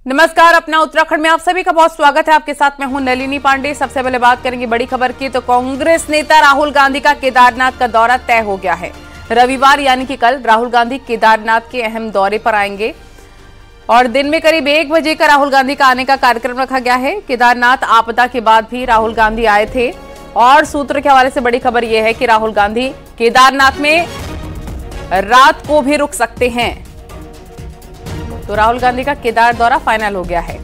नमस्कार, अपना उत्तराखंड में आप सभी का बहुत स्वागत है। आपके साथ मैं हूं नलिनी पांडे। सबसे पहले बात करेंगे बड़ी खबर की, तो कांग्रेस नेता राहुल गांधी का केदारनाथ का दौरा तय हो गया है। रविवार यानी कि कल राहुल गांधी केदारनाथ के अहम दौरे पर आएंगे और दिन में करीब 1 बजे का राहुल गांधी का आने का कार्यक्रम रखा गया है। केदारनाथ आपदा के बाद भी राहुल गांधी आए थे और सूत्र के हवाले से बड़ी खबर यह है कि राहुल गांधी केदारनाथ में रात को भी रुक सकते हैं। तो राहुल गांधी का केदार दौरा फाइनल हो गया है।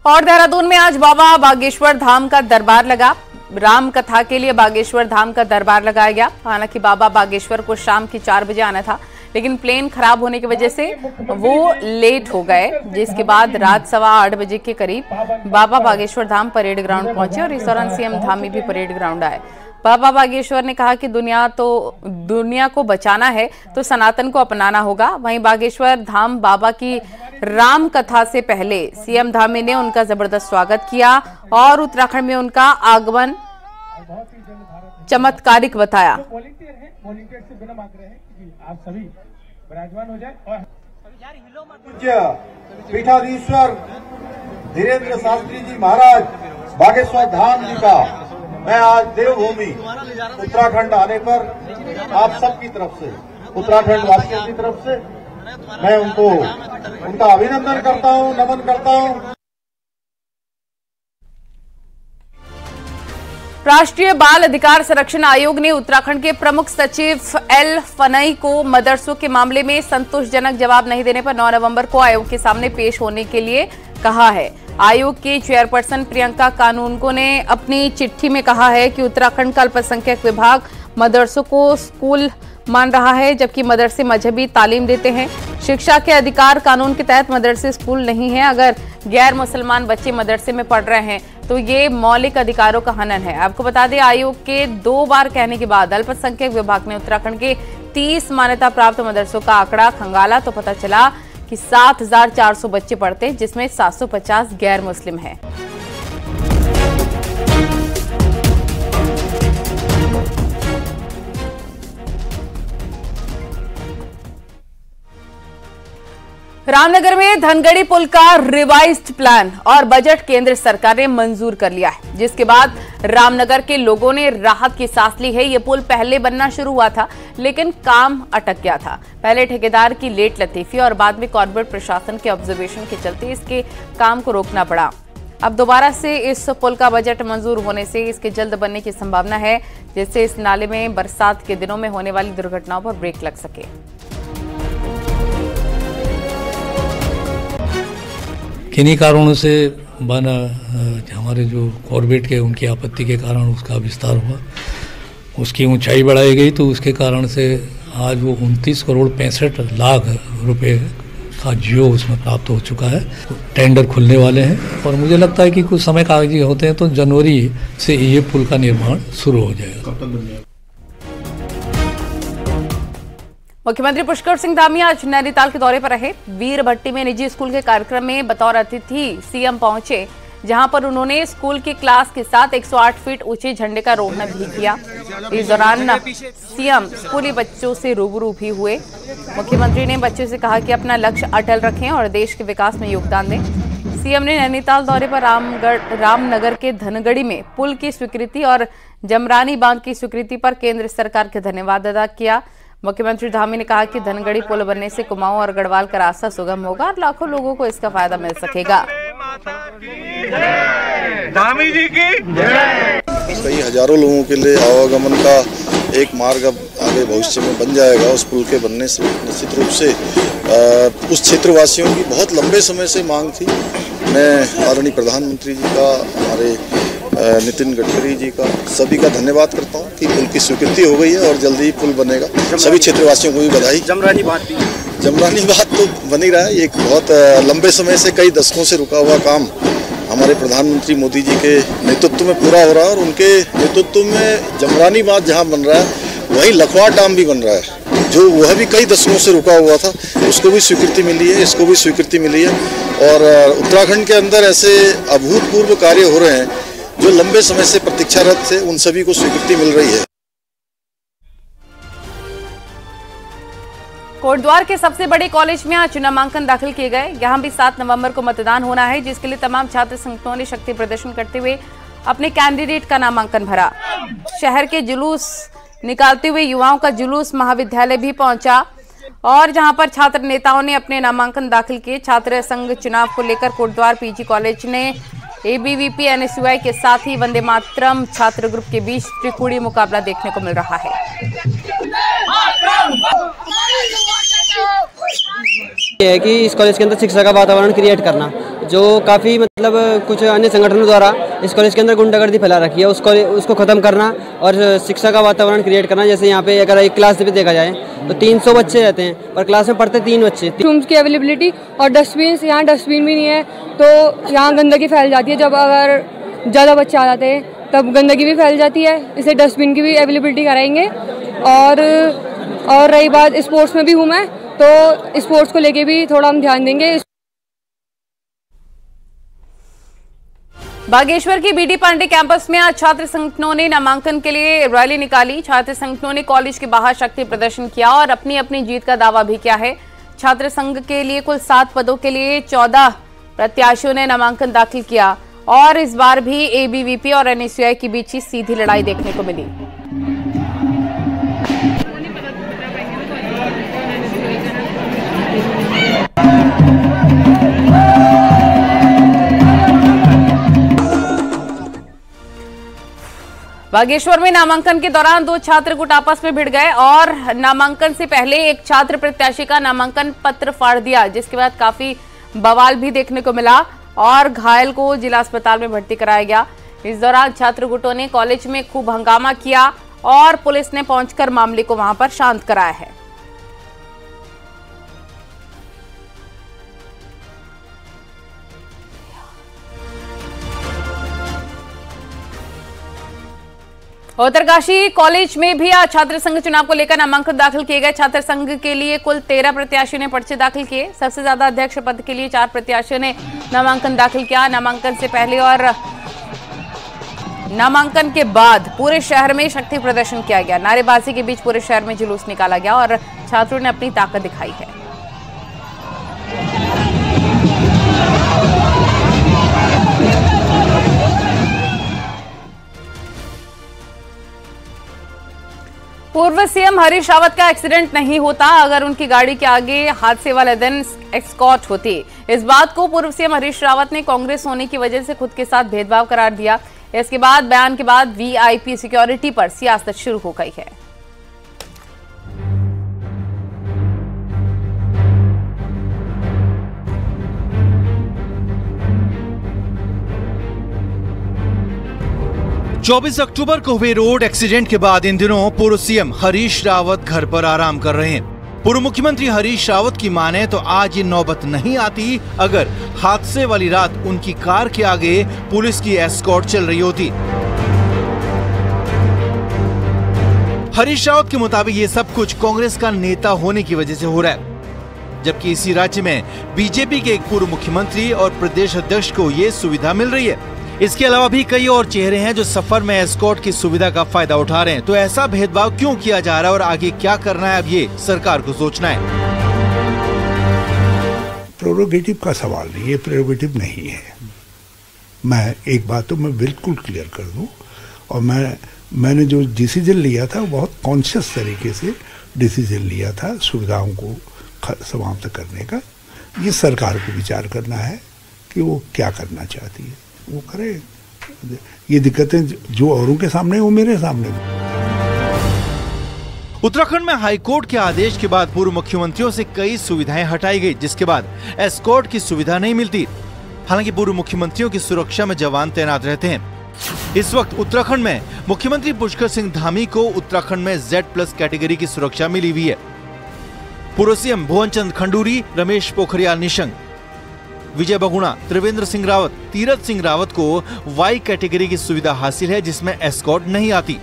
और देहरादून में आज बाबा बागेश्वर धाम का दरबार लगा। राम कथा के लिए बागेश्वर धाम का दरबार लगाया गया। हालांकि बाबा बागेश्वर को शाम की 4 बजे आना था, लेकिन प्लेन खराब होने की वजह से वो लेट हो गए, जिसके बाद रात 8:15 बजे के करीब बाबा बागेश्वर धाम परेड ग्राउंड पहुंचे और इस दौरान सीएम धामी भी परेड ग्राउंड आए। बाबा बागेश्वर ने कहा कि दुनिया को बचाना है तो सनातन को अपनाना होगा। वहीं बागेश्वर धाम बाबा की राम कथा से पहले सीएम धामी ने उनका जबरदस्त स्वागत किया और उत्तराखंड में उनका आगमन चमत्कारिक बताया। आप सभी विराजमान हो जाए। और पूज्य पीठाधीश्वर धीरेन्द्र शास्त्री जी महाराज बागेश्वर धाम जी का मैं आज देवभूमि उत्तराखंड आने पर आप सबकी तरफ से, उत्तराखंड वासियों की तरफ से मैं उनका अभिनंदन करता हूं, नमन करता हूं। राष्ट्रीय बाल अधिकार संरक्षण आयोग ने उत्तराखंड के प्रमुख सचिव एल फनई को मदरसों के मामले में संतोषजनक जवाब नहीं देने पर 9 नवंबर को आयोग के सामने पेश होने के लिए कहा है। आयोग की चेयरपर्सन प्रियंका कानूनगो ने अपनी चिट्ठी में कहा है कि उत्तराखंड का अल्पसंख्यक विभाग मदरसों को स्कूल मान रहा है, जबकि मदरसे मजहबी तालीम देते हैं। शिक्षा के अधिकार कानून के तहत मदरसे स्कूल नहीं है। अगर गैर मुसलमान बच्चे मदरसे में पढ़ रहे हैं तो ये मौलिक अधिकारों का हनन है। आपको बता दें, आयोग के 2 बार कहने के बाद अल्पसंख्यक विभाग ने उत्तराखंड के 30 मान्यता प्राप्त मदरसों का आंकड़ा खंगाला तो पता चला कि 7,400 बच्चे पढ़ते हैं, जिसमें 750 गैर मुस्लिम हैं। रामनगर में धनगढ़ी पुल का रिवाइज्ड प्लान और बजट केंद्र सरकार ने मंजूर कर लिया है, जिसके बाद रामनगर के लोगों ने राहत की सांस ली है। यह पुल पहले बनना शुरू हुआ था, लेकिन काम अटक गया था। पहले ठेकेदार की लेट लतीफी और बाद में कॉर्पोरेट प्रशासन के ऑब्जर्वेशन के चलते इसके काम को रोकना पड़ा। अब दोबारा से इस पुल का बजट मंजूर होने से इसके जल्द बनने की संभावना है, जिससे इस नाले में बरसात के दिनों में होने वाली दुर्घटनाओं पर ब्रेक लग सके। किन्हीं कारणों से बना, हमारे जो कॉर्बेट के उनकी आपत्ति के कारण उसका विस्तार हुआ, उसकी ऊंचाई बढ़ाई गई, तो उसके कारण से आज वो 29 करोड़ 65 लाख रुपए का जियो उसमें प्राप्त हो चुका है। टेंडर खुलने वाले हैं और मुझे लगता है कि कुछ समय कागजी होते हैं तो जनवरी से ये पुल का निर्माण शुरू हो जाएगा। मुख्यमंत्री पुष्कर सिंह धामी आज नैनीताल के दौरे पर रहे। वीरभट्टी में निजी स्कूल के कार्यक्रम में बतौर अतिथि सीएम पहुंचे, जहां पर उन्होंने स्कूल की क्लास के साथ 108 फीट ऊंचे झंडे का रोहन भी किया। इस दौरान सीएम स्कूली बच्चों से रूबरू भी हुए। मुख्यमंत्री ने बच्चों से कहा कि अपना लक्ष्य अटल रखें और देश के विकास में योगदान दें। सीएम ने नैनीताल दौरे पर रामनगर के धनगढ़ी में पुल की स्वीकृति और जमरानी बांध की स्वीकृति पर केंद्र सरकार का धन्यवाद अदा किया। मुख्यमंत्री धामी ने कहा कि धनगढ़ी पुल बनने से कुमाऊं और गढ़वाल का रास्ता सुगम होगा और लाखों लोगों को इसका फायदा मिल सकेगा। धामी जी की जय। कई हजारों लोगों के लिए आवागमन का एक मार्ग अब आगे भविष्य में बन जाएगा। उस पुल के बनने से निश्चित रूप से उस क्षेत्रवासियों की बहुत लंबे समय से मांग थी। मैं आदरणीय प्रधानमंत्री जी का, हमारे नितिन गडकरी जी का, सभी का धन्यवाद करता हूं कि पुल की स्वीकृति हो गई है और जल्दी ही पुल बनेगा। सभी क्षेत्रवासियों को भी बधाई। जमरानी बात तो बन ही रहा है। एक बहुत लंबे समय से, कई दशकों से रुका हुआ काम हमारे प्रधानमंत्री मोदी जी के नेतृत्व में पूरा हो रहा है और उनके नेतृत्व में जमरानी बांध जहाँ बन रहा है, वहीं लखवाड़ डैम भी बन रहा है, जो वह भी कई दशकों से रुका हुआ था। उसको भी स्वीकृति मिली है, इसको भी स्वीकृति मिली है। और उत्तराखंड के अंदर ऐसे अभूतपूर्व कार्य हो रहे हैं जो लंबे समय से प्रतीक्षारत थे उन सभी को स्वीकृति मिल रही है। कोटद्वार के सबसे बड़े कॉलेज में आज नामांकन दाखिल किए गए। यहां भी 7 नवंबर को मतदान होना है, जिसके लिए तमाम छात्र संगठनों ने शक्ति प्रदर्शन करते हुए अपने कैंडिडेट का नामांकन भरा। शहर के जुलूस निकालते हुए युवाओं का जुलूस महाविद्यालय भी पहुंचा और जहां पर छात्र नेताओं ने अपने नामांकन दाखिल किए। छात्र संघ चुनाव को लेकर कोटद्वार पीजी कॉलेज ने एबीवीपी एनएसयूआई के साथ ही वंदे मातरम छात्र ग्रुप के बीच त्रिकोणीय मुकाबला देखने को मिल रहा है। ये है कि इस कॉलेज के अंदर शिक्षा का वातावरण क्रिएट करना, जो काफ़ी मतलब कुछ अन्य संगठनों द्वारा इस कॉलेज के अंदर गुंडागर्दी फैला रखी है, उसको ख़त्म करना और शिक्षा का वातावरण क्रिएट करना। जैसे यहाँ पे अगर एक क्लास भी देखा जाए तो 300 बच्चे रहते हैं और क्लास में पढ़ते 3 बच्चे। रूम्स की अवेलेबिलिटी और डस्टबिन, यहाँ डस्टबिन भी नहीं है तो यहाँ गंदगी फैल जाती है। जब अगर ज़्यादा बच्चे आ जाते हैं तब गंदगी भी फैल जाती है, इसे डस्टबिन की भी अवेलेबिलिटी कराएंगे। और रही बात स्पोर्ट्स में भी हूँ मैं, तो स्पोर्ट्स को लेके भी थोड़ा हम ध्यान देंगे। बागेश्वर की बीडी पांडे कैंपस में आज छात्र संगठनों ने नामांकन के लिए रैली निकाली। छात्र संगठनों ने कॉलेज के बाहर शक्ति प्रदर्शन किया और अपनी अपनी जीत का दावा भी किया है। छात्र संघ के लिए कुल 7 पदों के लिए 14 प्रत्याशियों ने नामांकन दाखिल किया और इस बार भी एबीवीपी और एनएसयूआई के बीच ही सीधी लड़ाई देखने को मिली। बागेश्वर में नामांकन के दौरान 2 छात्र गुट आपस में भिड़ गए और नामांकन से पहले एक छात्र प्रत्याशी का नामांकन पत्र फाड़ दिया, जिसके बाद काफी बवाल भी देखने को मिला और घायल को जिला अस्पताल में भर्ती कराया गया। इस दौरान छात्र गुटों ने कॉलेज में खूब हंगामा किया और पुलिस ने पहुंचकर मामले को वहां पर शांत कराया है। उत्तरकाशी कॉलेज में भी आज छात्र संघ चुनाव को लेकर नामांकन दाखिल किए गए। छात्र संघ के लिए कुल 13 प्रत्याशियों ने पर्चे दाखिल किए। सबसे ज्यादा अध्यक्ष पद के लिए 4 प्रत्याशियों ने नामांकन दाखिल किया। नामांकन से पहले और नामांकन के बाद पूरे शहर में शक्ति प्रदर्शन किया गया। नारेबाजी के बीच पूरे शहर में जुलूस निकाला गया और छात्रों ने अपनी ताकत दिखाई है। पूर्व सीएम हरीश रावत का एक्सीडेंट नहीं होता अगर उनकी गाड़ी के आगे हादसे वाले दिन एस्कॉर्ट होती। इस बात को पूर्व सीएम हरीश रावत ने कांग्रेस होने की वजह से खुद के साथ भेदभाव करार दिया। इसके बाद बयान के बाद वीआईपी सिक्योरिटी पर सियासत शुरू हो गई है। चौबीस अक्टूबर को हुए रोड एक्सीडेंट के बाद इन दिनों पूर्व सीएम हरीश रावत घर पर आराम कर रहे हैं। पूर्व मुख्यमंत्री हरीश रावत की माने तो आज ये नौबत नहीं आती अगर हादसे वाली रात उनकी कार के आगे पुलिस की एस्कॉर्ट चल रही होती। हरीश रावत के मुताबिक ये सब कुछ कांग्रेस का नेता होने की वजह से हो रहा है, जबकि इसी राज्य में बीजेपी के एक पूर्व मुख्यमंत्री और प्रदेश अध्यक्ष को ये सुविधा मिल रही है। इसके अलावा भी कई और चेहरे हैं जो सफर में एस्कॉर्ट की सुविधा का फायदा उठा रहे हैं। तो ऐसा भेदभाव क्यों किया जा रहा है और आगे क्या करना है, अब ये सरकार को सोचना है। प्रेरोगेटिव का सवाल नहीं, ये प्रेरोगेटिव नहीं है। मैं एक बात तो मैं बिल्कुल क्लियर कर दूं, और मैंने जो डिसीजन लिया था बहुत कॉन्शियस तरीके से डिसीजन लिया था सुविधाओं को समाप्त करने का। ये सरकार को विचार करना है कि वो क्या करना चाहती है, वो करे। ये दिक्कतें जो औरों के सामने वो मेरे सामने। उत्तराखंड में हाईकोर्ट के आदेश के बाद पूर्व मुख्यमंत्रियों से कई सुविधाएं हटाई गई, जिसके बाद एस्कॉर्ट की सुविधा नहीं मिलती। हालांकि पूर्व मुख्यमंत्रियों की सुरक्षा में जवान तैनात रहते हैं। इस वक्त उत्तराखंड में मुख्यमंत्री पुष्कर सिंह धामी को उत्तराखंड में Z+ कैटेगरी की सुरक्षा मिली हुई है। पूर्व सीएम भुवन चंद खंडूरी, रमेश पोखरियाल निशंक, विजय बहुगुणा, त्रिवेंद्र सिंह रावत, तीरथ सिंह रावत को Y कैटेगरी की सुविधा हासिल है, जिसमें एस्कॉर्ट नहीं आती।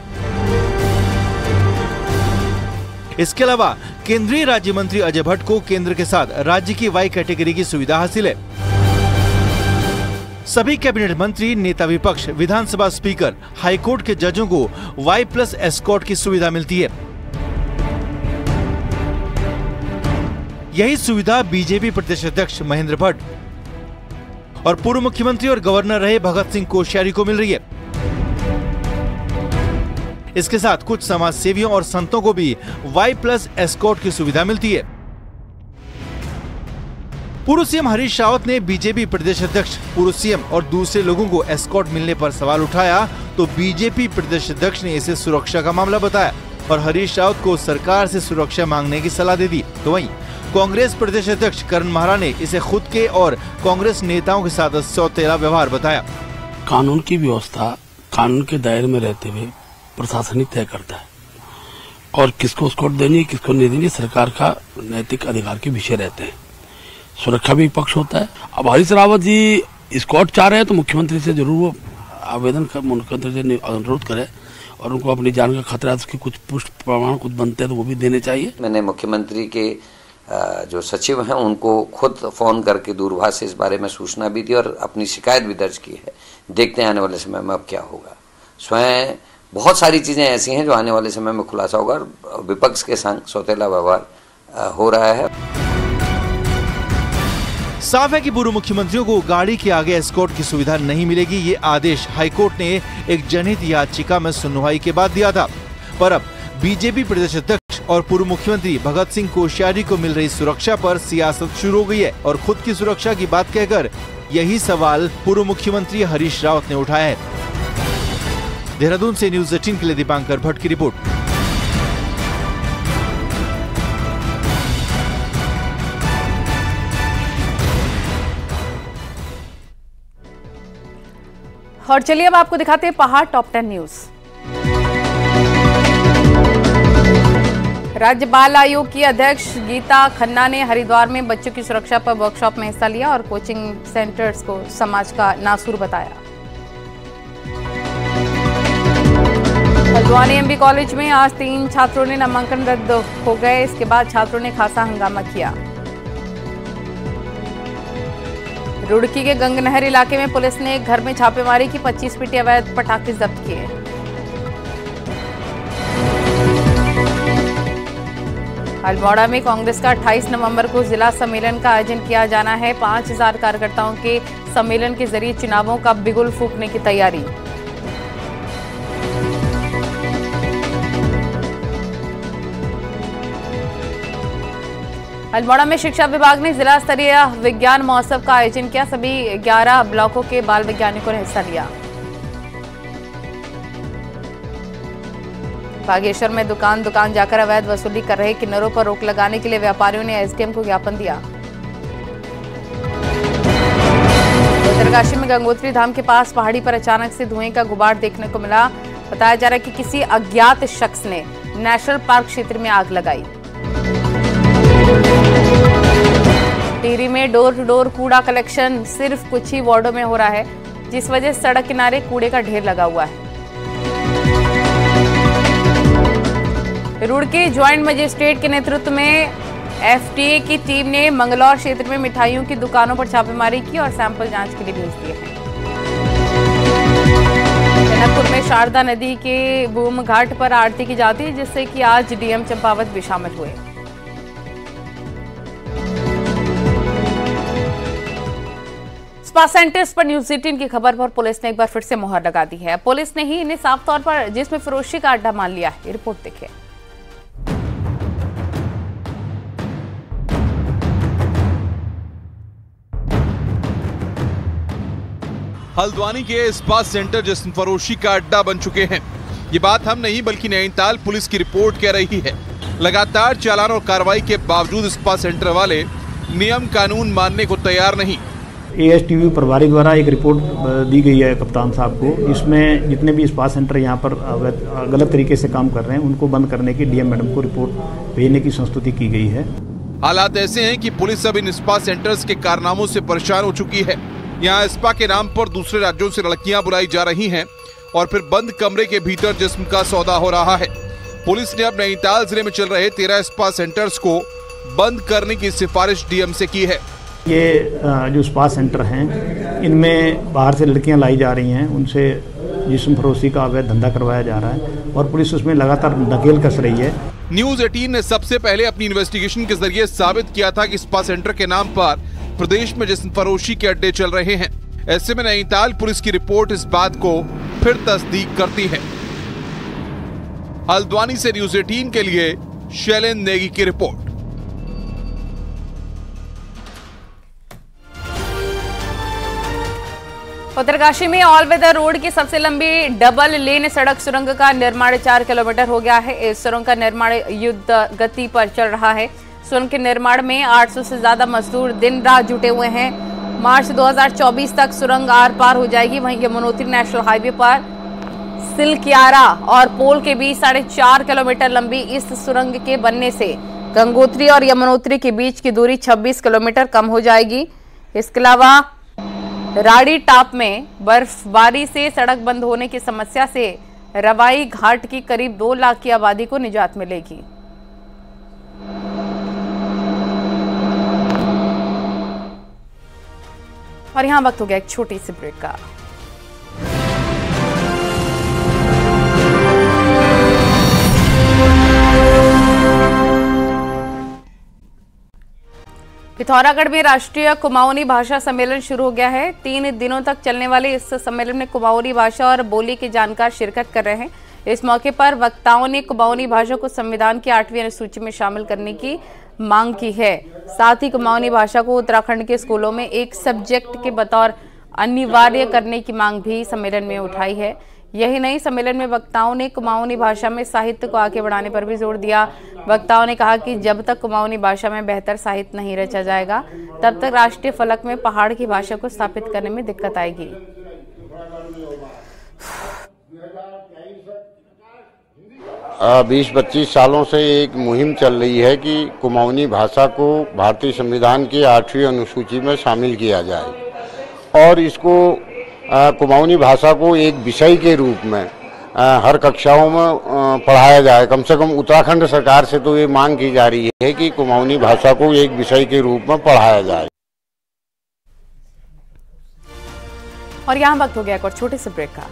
इसके अलावा केंद्रीय राज्य मंत्री अजय भट्ट को केंद्र के साथ राज्य की Y कैटेगरी की सुविधा हासिल है। सभी कैबिनेट मंत्री, नेता विपक्ष, विधानसभा स्पीकर, हाईकोर्ट के जजों को Y+ एस्कॉर्ट की सुविधा मिलती है। यही सुविधा बीजेपी प्रदेश अध्यक्ष महेंद्र भट्ट और पूर्व मुख्यमंत्री और गवर्नर रहे भगत सिंह कोश्यारी को मिल रही है। इसके साथ कुछ समाज सेवियों और संतों को भी Y+ एस्कॉर्ट की सुविधा मिलती है। पूर्व सीएम हरीश रावत ने बीजेपी प्रदेश अध्यक्ष, पूर्व सीएम और दूसरे लोगों को एस्कॉर्ट मिलने पर सवाल उठाया तो बीजेपी प्रदेश अध्यक्ष ने इसे सुरक्षा का मामला बताया और हरीश रावत को सरकार से सुरक्षा मांगने की सलाह दे दी। तो वहीं कांग्रेस प्रदेश अध्यक्ष करण महारा ने इसे खुद के और कांग्रेस नेताओं के साथ सौतेला व्यवहार बताया। कानून की व्यवस्था कानून के दायरे में रहते हुए प्रशासन ही तय करता है और किसको एस्कॉर्ट देनी है, किसको नहीं देनी, सरकार का नैतिक अधिकार के विषय रहते हैं। सुरक्षा भी पक्ष होता है। अब हरीश रावत जी एस्कॉर्ट चाह रहे हैं तो मुख्यमंत्री से जरूर आवेदन कर, मुख्यमंत्री से अनुरोध करें और उनको अपनी जान का खतरा है, उसके कुछ पुष्ट प्रमाण कुछ बनते हैं तो वो भी देने चाहिए। मैंने मुख्यमंत्री के जो सचिव हैं उनको खुद फोन करके दूरभाष से इस बारे में सूचना भी दी और अपनी शिकायत भी दर्ज की है। देखते हैं आने वाले समय में अब क्या होगा। स्वयं बहुत सारी चीजें ऐसी हैं जो आने वाले समय में खुलासा होगा और विपक्ष के संग सौतेला व्यवहार हो रहा है। साफ है कि पूर्व मुख्यमंत्रियों को गाड़ी के आगे एस्कॉर्ट की सुविधा नहीं मिलेगी। ये आदेश हाईकोर्ट ने एक जनहित याचिका में सुनवाई के बाद दिया था। पर अब बीजेपी प्रदेश अध्यक्ष और पूर्व मुख्यमंत्री भगत सिंह कोश्यारी को मिल रही सुरक्षा पर सियासत शुरू हो गई है और खुद की सुरक्षा की बात कहकर यही सवाल पूर्व मुख्यमंत्री हरीश रावत ने उठाया है। देहरादून से न्यूज़ 18 के लिए दीपांकर भट्ट की रिपोर्ट। और चलिए अब आपको दिखाते हैं पहाड़ टॉप 10 न्यूज। राज्य बाल आयोग की अध्यक्ष गीता खन्ना ने हरिद्वार में बच्चों की सुरक्षा पर वर्कशॉप में हिस्सा लिया और कोचिंग सेंटर्स को समाज का नासूर बताया। हल्द्वानी एमबी कॉलेज में आज 3 छात्रों ने नामांकन रद्द हो गए। इसके बाद छात्रों ने खासा हंगामा किया। रुड़की के गंगनहर इलाके में पुलिस ने एक घर में छापेमारी की, 25 पेटी अवैध पटाखे जब्त किए। अल्मोड़ा में कांग्रेस का 28 नवंबर को जिला सम्मेलन का आयोजन किया जाना है। 5000 कार्यकर्ताओं के सम्मेलन के जरिए चुनावों का बिगुल फूंकने की तैयारी। अल्मोड़ा में शिक्षा विभाग ने जिला स्तरीय विज्ञान महोत्सव का आयोजन किया। सभी 11 ब्लॉकों के बाल वैज्ञानिकों ने हिस्सा लिया। बागेश्वर में दुकान जाकर अवैध वसूली कर रहे किन्नरों पर रोक लगाने के लिए व्यापारियों ने एसडीएम को ज्ञापन दिया। उत्तरकाशी में गंगोत्री धाम के पास पहाड़ी पर अचानक से धुएं का गुबार देखने को मिला। बताया जा रहा है कि किसी अज्ञात शख्स ने नेशनल पार्क क्षेत्र में आग लगाई। टिहरी में डोर टू डोर कूड़ा कलेक्शन सिर्फ कुछ ही वार्डों में हो रहा है, जिस वजह से सड़क किनारे कूड़े का ढेर लगा हुआ है। रुड़की ज्वाइंट मजिस्ट्रेट के नेतृत्व में एफटीए की टीम ने मंगलौर क्षेत्र में मिठाइयों की दुकानों पर छापेमारी की और सैंपल जांच के लिए भेज दिए हैं। जनकपुर में शारदा नदी के बूम घाट पर आरती की जाती है, जिससे कि आज डीएम चंपावत भी शामिल हुए। स्पा सेंटर्स पर न्यूज़ 18 की खबर पर पुलिस ने एक बार फिर से मुहर लगा दी है। पुलिस ने ही इन्हें साफ तौर पर जिस्म फरोशी का अड्डा मान लिया है। रिपोर्ट देखिए। हल्द्वानी के स्पा सेंटर जिस्म फरोशी का अड्डा बन चुके हैं। ये बात हम नहीं बल्कि नैनीताल पुलिस की रिपोर्ट कह रही है। लगातार चालान और कार्रवाई के बावजूद स्पा सेंटर वाले नियम कानून मानने को तैयार नहीं। एएसटीयू प्रभारी द्वारा एक रिपोर्ट दी गई है कप्तान साहब को, जिसमें जितने भी स्पा सेंटर यहाँ पर गलत तरीके से काम कर रहे हैं उनको बंद करने की डीएम मैडम को रिपोर्ट भेजने की संस्तुति की गई है। हालात ऐसे हैं कि पुलिस अब इन स्पा सेंटर्स के कारनामों से परेशान हो चुकी है। यहाँ स्पा के नाम पर दूसरे राज्यों से लड़कियां बुलाई जा रही हैं और फिर बंद कमरे के भीतर जिस्म का सौदा हो रहा है। पुलिस ने अब नैनीताल जिले में चल रहे 13 स्पा सेंटर्स को बंद करने की सिफारिश डीएम से की है। ये जो स्पा सेंटर हैं इनमें बाहर से लड़कियां लाई जा रही हैं, उनसे जिस्म फरोशी का अवैध धंधा करवाया जा रहा है और पुलिस उसमें लगातार नकेल कस रही है। न्यूज 18 ने सबसे पहले अपनी इन्वेस्टिगेशन के जरिए साबित किया था कि स्पा सेंटर के नाम पर प्रदेश में जिस्म फरोशी के अड्डे चल रहे हैं। ऐसे में नैनीताल पुलिस की रिपोर्ट इस बात को फिर तस्दीक करती है। हल्द्वानी से न्यूज 18 के लिए शैलेंद्र नेगी की रिपोर्ट। उत्तरकाशी में ऑल वेदर रोड की सबसे लंबी डबल लेन सड़क सुरंग का निर्माण 4 किलोमीटर हो गया है। इस सुरंग का निर्माण युद्ध गति पर चल रहा है। सुरंग के निर्माण में 800 से ज्यादा मजदूर दिन रात जुटे हुए हैं। मार्च 2024 तक सुरंग आर पार हो जाएगी। वहीं यमुनोत्री नेशनल हाईवे पर सिलक्यारा और पोल के बीच 4.5 किलोमीटर लंबी इस सुरंग के बनने से गंगोत्री और यमुनोत्री के बीच की दूरी 26 किलोमीटर कम हो जाएगी। इसके अलावा राड़ी टाप में बर्फबारी से सड़क बंद होने की समस्या से रवाई घाट की करीब 2 लाख की आबादी को निजात मिलेगी। और यहां वक्त हो गया एक छोटी सी ब्रेक का। पिथौरागढ़ में राष्ट्रीय कुमाऊनी भाषा सम्मेलन शुरू हो गया है। 3 दिनों तक चलने वाले इस सम्मेलन में कुमाऊनी भाषा और बोली के जानकार शिरकत कर रहे हैं। इस मौके पर वक्ताओं ने कुमाऊनी भाषा को संविधान की 8वीं अनुसूची में शामिल करने की मांग की है। साथ ही कुमाऊनी भाषा को उत्तराखंड के स्कूलों में एक सब्जेक्ट के बतौर अनिवार्य करने की मांग भी सम्मेलन में उठाई है। यही नहीं, सम्मेलन में वक्ताओं ने कुमाऊनी भाषा में साहित्य को आगे बढ़ाने पर भी जोर दिया। वक्ताओं ने कहा कि जब तक कुमाऊनी भाषा में बेहतर साहित्य नहीं रचा जाएगा तब तक राष्ट्रीय फलक में पहाड़ की भाषा को स्थापित करने में दिक्कत आएगी। 20-25 सालों से एक मुहिम चल रही है कि कुमाऊनी भाषा को भारतीय संविधान की 8वीं अनुसूची में शामिल किया जाए और इसको कुमाऊनी भाषा को एक विषय के रूप में हर कक्षाओं में पढ़ाया जाए। कम से कम उत्तराखंड सरकार से तो ये मांग की जा रही है कि कुमाऊनी भाषा को एक विषय के रूप में पढ़ाया जाए। और यहाँ वक्त हो गया एक और छोटे से ब्रेक का।